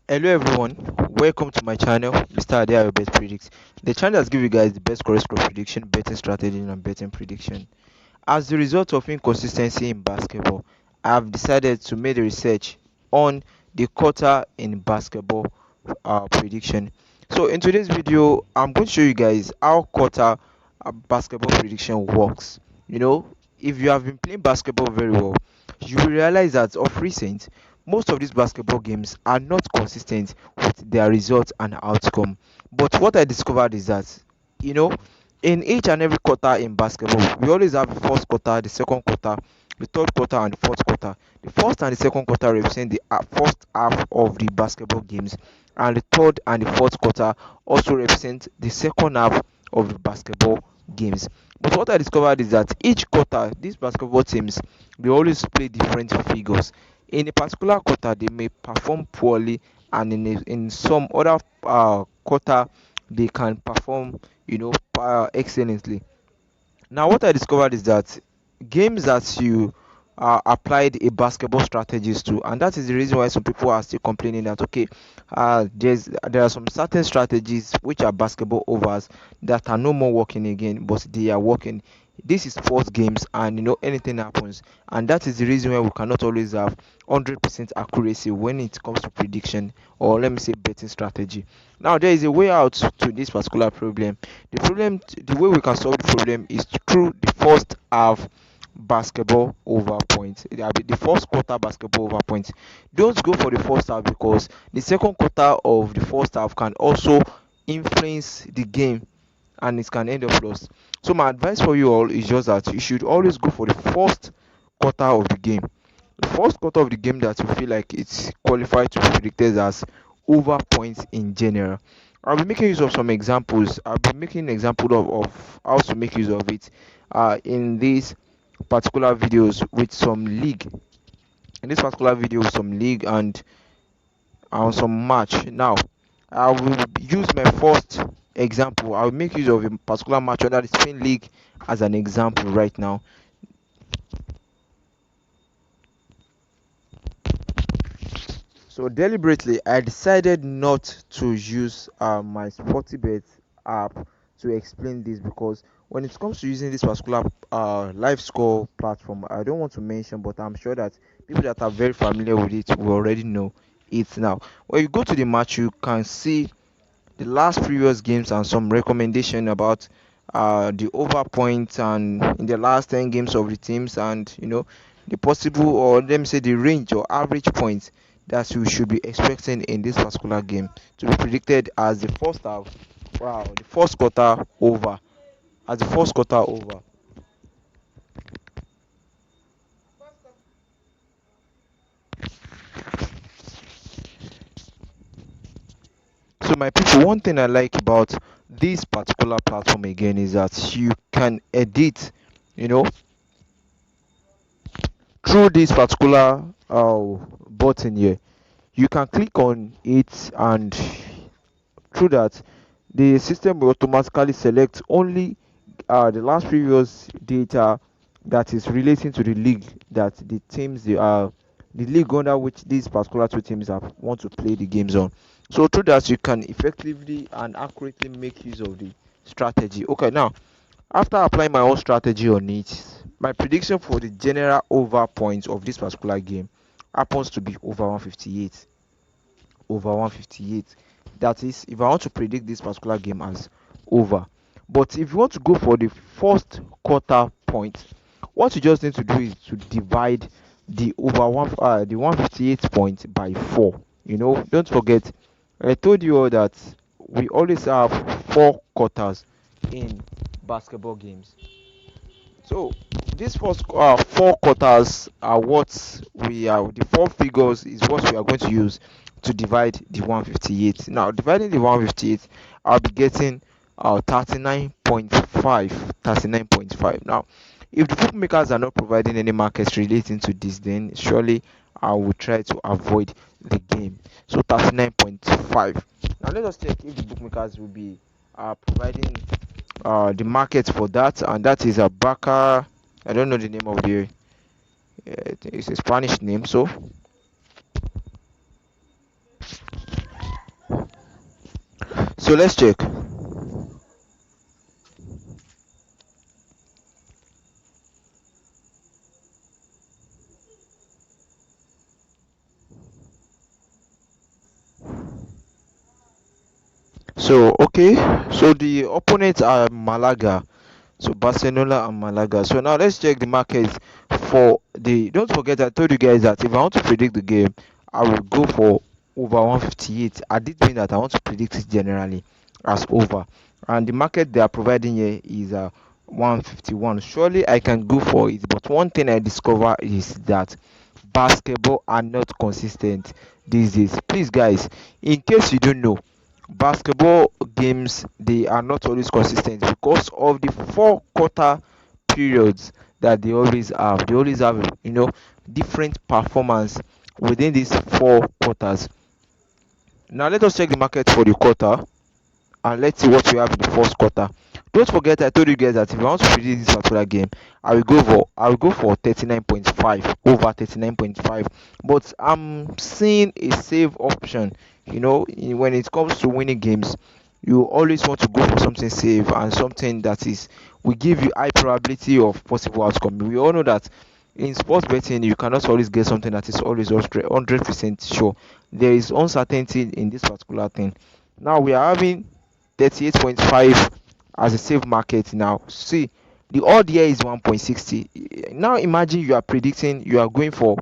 Hello everyone, welcome to my channel, Mr. Ade your best predicts. The channel has given you guys the best correct score prediction, betting strategy, and betting prediction. As the result of inconsistency in basketball, I have decided to make a research on the quarter in basketball prediction. So in today's video, I'm going to show you guys how quarter basketball prediction works. You know, if you have been playing basketball very well, you will realize that of recent, most of these basketball games are not consistent with their results and outcome. But what I discovered is that, you know, in each and every quarter in basketball, we always have the first quarter, the second quarter, the third quarter, and the fourth quarter. The first and the second quarter represent the first half of the basketball games, and the third and the fourth quarter also represent the second half of the basketball games. But what I discovered is that each quarter, these basketball teams they always play different figures. In a particular quarter, they may perform poorly, and in some other quarter, they can perform, excellently. Now, what I discovered is that games that you applied a basketball strategies to, and that is the reason why some people are still complaining that okay, there are some certain strategies which are basketball overs that are no more working again, but they are working. This is sports games, and anything happens, and that is the reason why we cannot always have 100% accuracy when it comes to prediction, or let me say betting strategy. Now, there is a way out to this particular problem. The way we can solve the problem is through the first half basketball over points. The first quarter basketball over points. Don't go for the first half, because the second quarter of the first half can also influence the game, and it can end up lost. So my advice for you all is just that you should always go for the first quarter of the game. The first quarter of the game that you feel like it's qualified to be predicted as over points in general. I'll be making use of some examples. I'll be making an example of how to make use of it in these particular videos with some league. In this particular video with some league and some match. Now, I will use my first example. I will make use of a particular match under the Spain league as an example right now. So deliberately, I decided not to use my Sportybet app to explain this, because when it comes to using this particular live score platform, I don't want to mention, but I'm sure that people that are very familiar with it will already know it now. When you go to the match, you can see the last previous games and some recommendation about the over points and in the last 10 games of the teams, and the possible, or let me say, the range or average points that you should be expecting in this particular game to be predicted as the first half, the first quarter over, as the first quarter over. So my people, one thing I like about this particular platform again is that you can edit, you know through this particular button here. You can click on it, and through that the system will automatically select only the last previous data that is relating to the league that the teams they are the league under which these particular two teams have want to play the games on. So through that you can effectively and accurately make use of the strategy. Okay, now after applying my own strategy on it, my prediction for the general over points of this particular game happens to be over 158. Over 158. That is, if I want to predict this particular game as over. But if you want to go for the first quarter point, what you just need to do is to divide the 158 point by 4. Don't forget, I told you all that we always have 4 quarters in basketball games. So these first 4 quarters are what we are. The four figures is what we are going to use to divide the 158. Now, dividing the 158, I'll be getting 39.5. 39.5. Now, if the bookmakers are not providing any markets relating to this, then surely I will try to avoid the game. So 39.5. Now let us check if the bookmakers will be providing the market for that, and that is a Baka. I don't know the name of the it's a Spanish name. So So let's check. So okay, so the opponents are Malaga. So Barcelona and Malaga. So now let's check the market for the. Don't forget, I told you guys that if I want to predict the game, I will go for over 158. I did mean that I want to predict it generally as over, and the market they are providing here is 151. Surely I can go for it, but one thing I discover is that basketball are not consistent these days. Please, guys, in case you don't know, basketball games they are not always consistent because of the 4 quarter periods that they always have, different performance within these 4 quarters. Now let us check the market for the quarter and let's see what we have in the first quarter. Don't forget, I told you guys that if I want to predict this particular game, I will go for 39.5, over 39.5. But I'm seeing a save option. When it comes to winning games, you always want to go for something safe and something that is will give you high probability of possible outcome. We all know that in sports betting you cannot always get something that is always 100% sure. There is uncertainty in this particular thing. Now we are having 38.5 as a safe market. Now see, the odd here is 1.60. Now imagine you are predicting, you are going for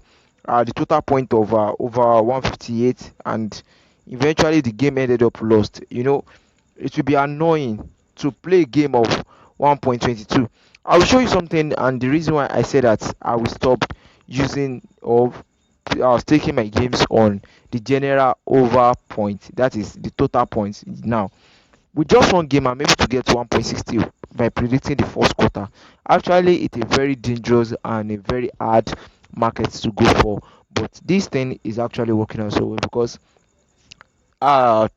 the total point of over 158, and eventually the game ended up lost. It will be annoying to play a game of 1.22. I will show you something, and the reason why I say that I will stop using of taking my games on the general over point, that is the total points. Now with just one game I'm able to get 1.60 by predicting the first quarter. Actually, it's a very dangerous and a very hard market to go for, but this thing is actually working out so well because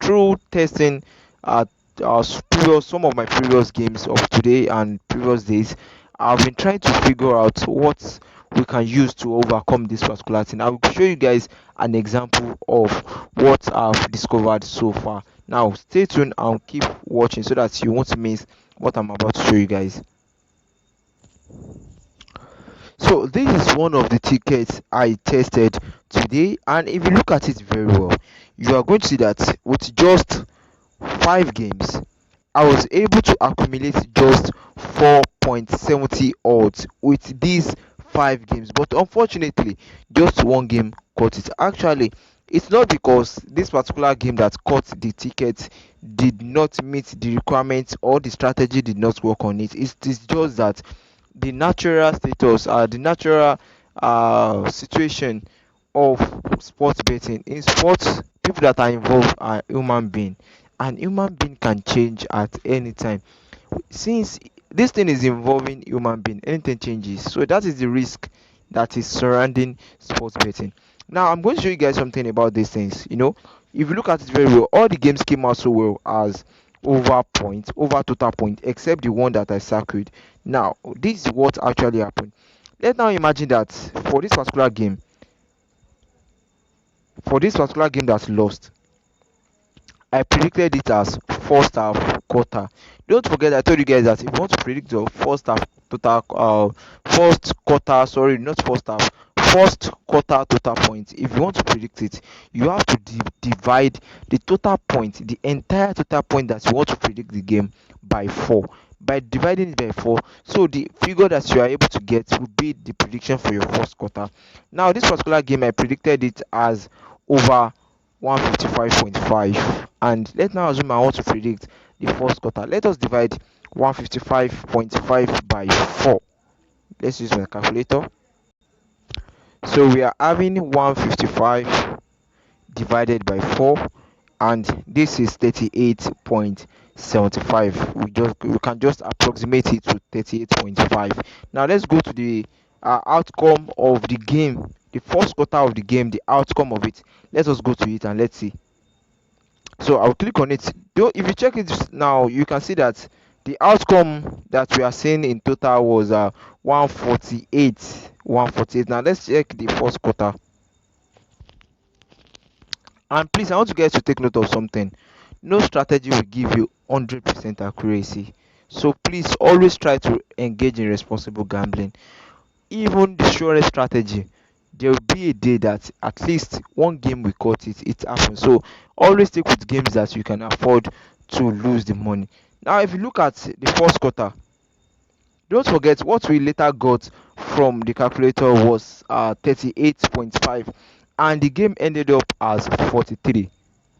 through testing some of my previous games of today and previous days, I've been trying to figure out what we can use to overcome this particular thing. I will show you guys an example of what I've discovered so far. Now stay tuned and keep watching so that you won't miss what I'm about to show you guys. So this is one of the tickets I tested today, and if you look at it very well, you are going to see that with just 5 games, I was able to accumulate just 4.70 odds with these 5 games. But unfortunately, just one game caught it. Actually, it's not because this particular game that caught the ticket did not meet the requirements or the strategy did not work on it. It's just that the natural status, the natural situation of sports betting. In sports, people that are involved are human being, and human being can change at any time. Since this thing is involving human being, anything changes. So that is the risk that is surrounding sports betting. Now I'm going to show you guys something about these things. If you look at it very well, all the games came out so well as over point, over total point, except the one that I circled. Now this is what actually happened. Let's now imagine that for this particular game, that's lost, I predicted it as first half quarter. Don't forget, I told you guys that if you want to predict your first half total, first quarter, sorry, not first half, first quarter total points. If you want to predict it, you have to divide the total point, the entire total point that you want to predict the game by 4. By dividing it by 4, so the figure that you are able to get will be the prediction for your first quarter. Now, this particular game, I predicted it as over 155.5, and let's now assume I want to predict the first quarter. Let us divide 155.5 by 4. Let's use my calculator. So we are having 155 divided by 4, and this is 38.75. We can just approximate it to 38.5. Now let's go to the outcome of the game, the first quarter of the game, the outcome of it. Let us go to it and let's see. So I'll click on it. Though if you check it now, you can see that the outcome that we are seeing in total was 148. 148. Now let's check the first quarter. And please, I want you guys to take note of something. No strategy will give you 100% accuracy. So please always try to engage in responsible gambling. Even the surest strategy, there will be a day that at least one game will cut it happens. So always stick with games that you can afford to lose the money. Now if you look at the first quarter, don't forget what we later got from the calculator was 38.5, and the game ended up as 43.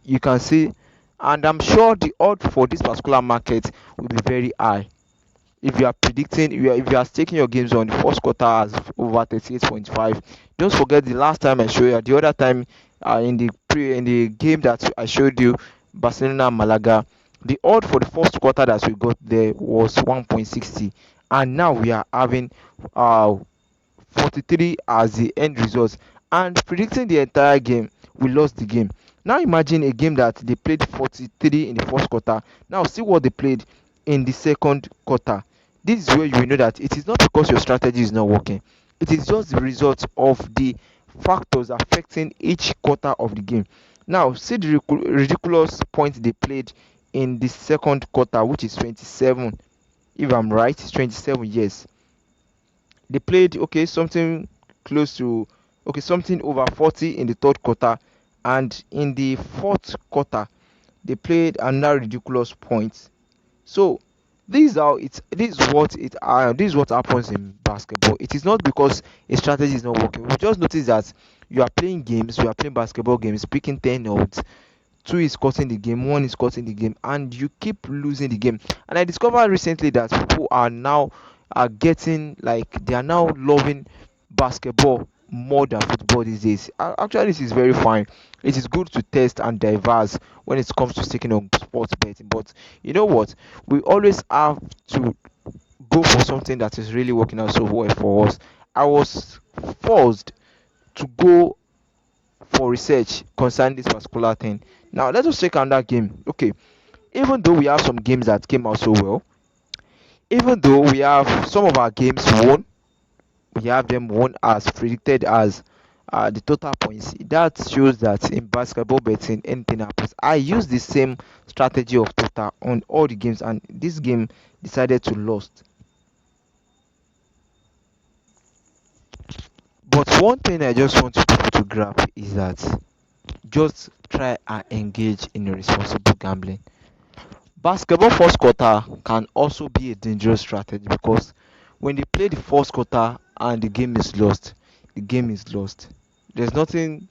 You can see, and I'm sure the odds for this particular market will be very high. If you are predicting, if you are staking your games on the first quarter as over 38.5, don't forget the last time I showed you, the other time in the game that I showed you, Barcelona Malaga, the odd for the first quarter that we got there was 1.60, and now we are having uh 43 as the end result. And predicting the entire game, we lost the game. Now imagine a game that they played 43 in the first quarter. Now see what they played in the second quarter. This is where you will know that it is not because your strategy is not working. It is just the result of the factors affecting each quarter of the game. Now see the ridiculous point they played in the second quarter, which is 27. If I'm right, it's 27 years. They played something close to something over 40 in the third quarter, and in the fourth quarter they played another ridiculous point. So this is what happens in basketball. It is not because a strategy is not working. We just notice that you are playing basketball games, picking 10 notes, two is cutting the game, one is cutting the game, and you keep losing the game. And I discovered recently that people are getting, like, they are now loving basketball more than football these days. Actually, this is very fine. It is good to test and diverse when it comes to sticking on sports betting, but you know what, we always have to go for something that is really working out so well for us. I was forced to go for research concerning this particular thing. Now let us check another game. Okay, even though we have some games that came out so well, even though we have some of our games won, we have them won as predicted as the total points. That shows that in basketball betting anything happens. I use the same strategy of total on all the games, and this game decided to lost. But one thing I just want people to grab is that just try and engage in responsible gambling. Basketball first quarter can also be a dangerous strategy because when they play the first quarter and the game is lost, the game is lost. There's nothing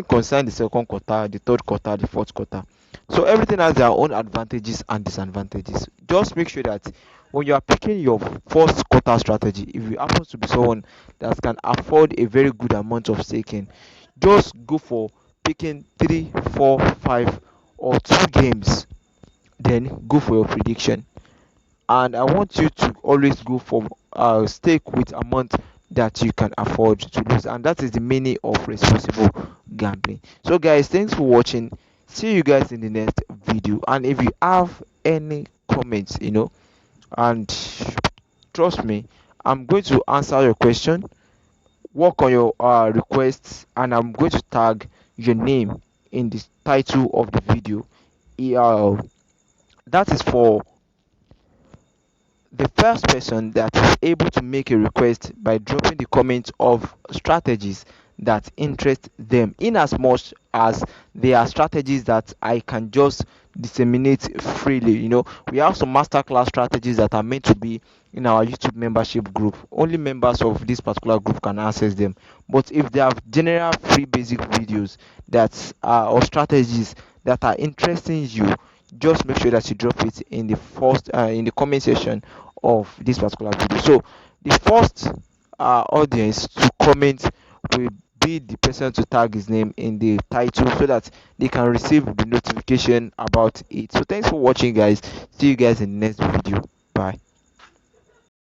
concern the second quarter, the third quarter, the fourth quarter. So everything has their own advantages and disadvantages. Just make sure that when you are picking your first quarter strategy, if you happen to be someone that can afford a very good amount of staking, just go for picking 3, 4, 5 or 2 games, then go for your prediction. And I want you to always go for stake with amount that you can afford to lose, and that is the meaning of responsible gambling. So guys, thanks for watching. See you guys in the next video, and if you have any comments, and trust me, I'm going to answer your question, work on your requests, and I'm going to tag your name in the title of the video. Yeah, that is for the first person that is able to make a request by dropping the comments of strategies that interest them, in as much as they are strategies that I can just disseminate freely. We have some masterclass strategies that are meant to be in our YouTube membership group. Only members of this particular group can access them. But if they have general free basic videos that are or strategies that are interesting you, just make sure that you drop it in the first in the comment section of this particular video. So the first audience to comment will be the person to tag his name in the title so that they can receive the notification about it. So thanks for watching, guys. See you guys in the next video. Bye.